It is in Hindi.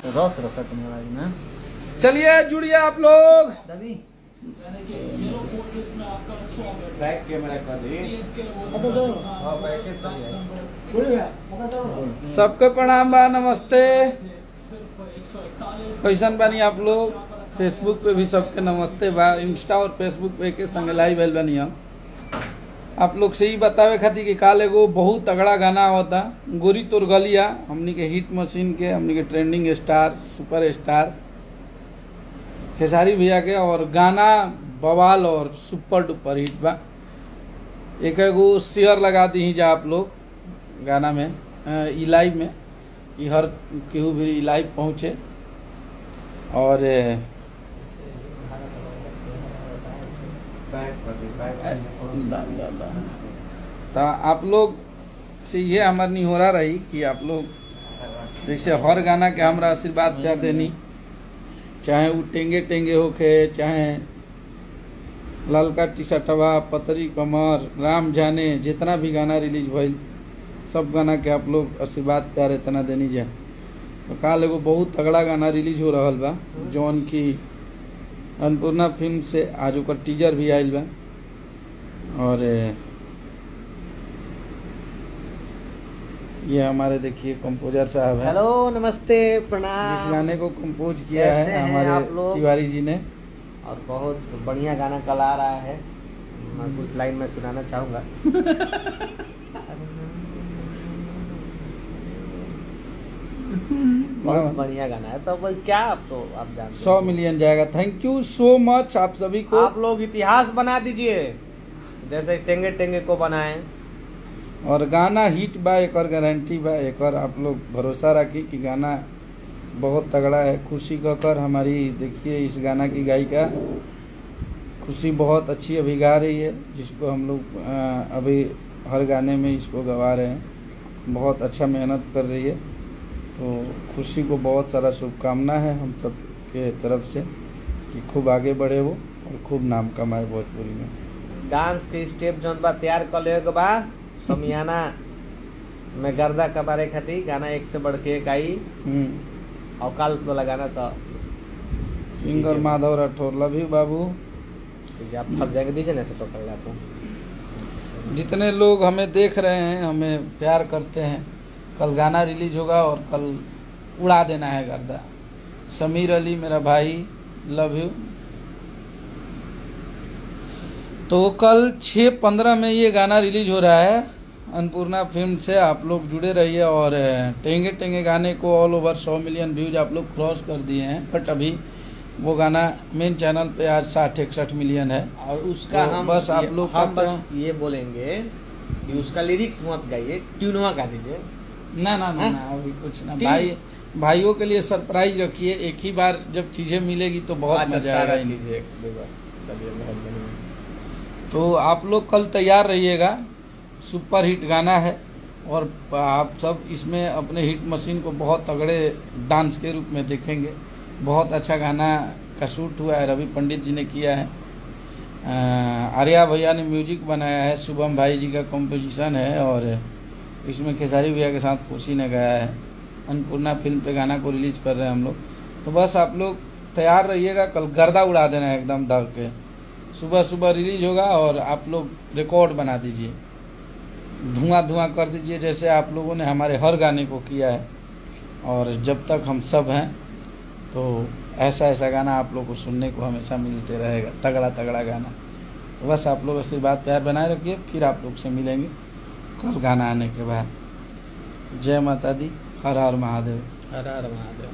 रस रखा तुम्हारा ना। चलिए जुड़िए आप लोग। बैक कैमरा कर दी। सबके प्रणाम बा, नमस्ते। कैसन बानी आप लोग? फेसबुक पे भी सबके नमस्ते बा। इंस्टा और फेसबुक पे के संग लाइव भेल बानी हम। आप लोग से ही बतावे खातिर कि काल एगो बहुत तगड़ा गाना होता, गोरी तोर गलिया, हमनी के हिट मशीन के, हमनी के trending star, super star Khesari भैया के, और गाना बवाल और सुपर डुपर हिट बा। एक एगो शेयर लगा दी जा आप लोग गाना में, ई लाइव में, कि हर केहू भी ई लाइव पहुँचे। और तो आप लोग से ये हमारी निहोरा रही कि आप लोग जैसे हर गाना के हमरा आशीर्वाद प्यार देनी, चाहे वो टेंगे टेंगे होके, चाहे ललका टी शर्टवा, पतरी कमर, राम जाने, जितना भी गाना रिलीज भइल, सब गाना के आप लोग आशीर्वाद प्यार इतना देनी जाए। तो काल एगो बहुत तगड़ा गाना रिलीज हो रहल बा, जौन की अन्नपूर्णा फिल्म से आज ओकर टीजर भी आयल बा। और ये हमारे देखिए कंपोजर साहब हैं। हेलो, नमस्ते, प्रणाम। जिस गाने को कंपोज किया है हमारे तिवारी जी ने, और बहुत बढ़िया गाना कल आ रहा है। मैं कुछ लाइन में सुनाना चाहूँगा। बहुत बढ़िया गाना है। तो भाई क्या आप जानते हैं 100 मिलियन जाएगा। थैंक यू सो मच आप सभी को। आप लोग इतिहास बना दीजिए, जैसे टेंगे टेंगे को बनाए। और गाना हिट बा, एक और गारंटी बा, एक और आप लोग भरोसा रखी कि गाना बहुत तगड़ा है। खुशी ककर हमारी देखिए इस गाना की गायिका खुशी बहुत अच्छी अभी गा रही है, जिसको हम लोग अभी हर गाने में इसको गवा रहे हैं। बहुत अच्छा मेहनत कर रही है। तो खुशी को बहुत सारा शुभकामना है हम सब के तरफ से कि खूब आगे बढ़े वो और खूब नाम कमाए भोजपुरी में। डांस के स्टेप जौन बा तैयार कर ले के बा, समियाना में गर्दा कबारे खातिर गाना एक से बढ़ के एक आई। औकाल तो लगाना था singer Madhav Rathore. Love you babu. आप थक जाएंगे, दीजिए ना तो कर आपको। जितने लोग हमें देख रहे हैं, हमें प्यार करते हैं, कल गाना रिलीज होगा और कल उड़ा देना है गर्दा। समीर अली मेरा भाई, लव यू। तो कल 6:15 में ये गाना रिलीज हो रहा है अन्नपूर्णा फिल्म से। आप लोग जुड़े रहिए। और टेंगे टेंगे गाने को ऑल ओवर 100 मिलियन व्यूज आप लोग क्रॉस कर दिए हैं, बट अभी वो गाना मेन चैनल पे आज 60-61 मिलियन है। और उसका तो हम बस आप लोग हम बस ये बोलेंगे कि उसका लिरिक्स मत गाइए, ट्यूनवा गा दीजिए। ना ना ना, ना अभी कुछ ना भाई, भाइयों के लिए सरप्राइज रखिए। एक ही बार जब चीजें मिलेगी तो बहुत मजा आएगा। तो आप लोग कल तैयार रहिएगा, सुपर हिट गाना है। और आप सब इसमें अपने हिट मशीन को बहुत तगड़े डांस के रूप में देखेंगे। बहुत अच्छा गाना का शूट हुआ है, रवि पंडित जी ने किया है, आर्या भैया ने म्यूजिक बनाया है, शुभम भाई जी का कंपोजिशन है, और इसमें खेसारी भैया के साथ खुशी ने गाया है। अन्नपूर्णा फिल्म पे गाना को रिलीज कर रहे हैं हम लोग। तो बस आप लोग तैयार रहिएगा, कल गर्दा उड़ा देना है एकदम दब के। सुबह सुबह रिलीज होगा और आप लोग रिकॉर्ड बना दीजिए, धुआं धुआं कर दीजिए, जैसे आप लोगों ने हमारे हर गाने को किया है। और जब तक हम सब हैं तो ऐसा ऐसा गाना आप लोग को सुनने को हमेशा मिलते रहेगा, तगड़ा तगड़ा गाना। तो बस आप लोग आशीर्वाद प्यार बनाए रखिए, फिर आप लोग से मिलेंगे कल गाना आने के बाद। जय माता दी, हर हर महादेव। हर हर महादेव।